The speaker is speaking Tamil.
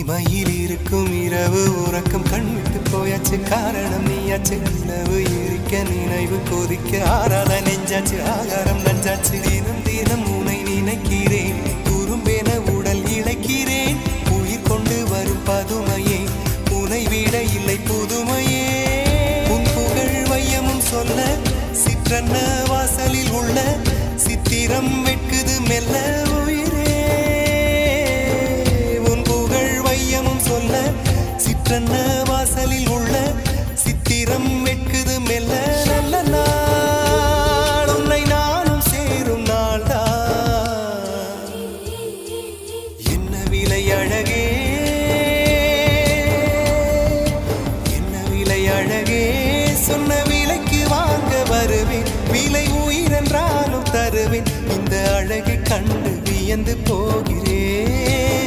இமையில் இருக்கும் இரவு உறக்கம் கண்விட்டு போயாச்சு காரணம் நீயாச்சு நிலவு எரிக்க நினைவு கொதிக்க ஆறாத நெஞ்சாச்சு ஆகாரம் நஞ்சாச்சு தினம் தினம் உனை நினைக்கிறேன் குறும்பென உடல் இழைக்கிறேன் உயிர் கொண்டு வரும் பதுமையே உனை விட இல்லை புதுமையே உன் புகழ் வையமும் சொல்ல சிற்றன்ன வாசலில் உள்ள சித்திரம் வெட்குது மெல்ல உயிரே உன் புகழ் வையமும் சொல்ல சிற்றன்ன வாசலில் உள்ள சித்திரம் வெட்குது மெல்ல நல்ல நாள் உன்னை நானும் சேரும் நாள்தான் என்ன விலை அழகே என்ன விலை அழகே சொன்ன விலைக்கு வாங்க வருவேன் விலை உயிரென்றாலும் தருவேன் இந்த அழகை கண்டு வியந்து போகிறேன்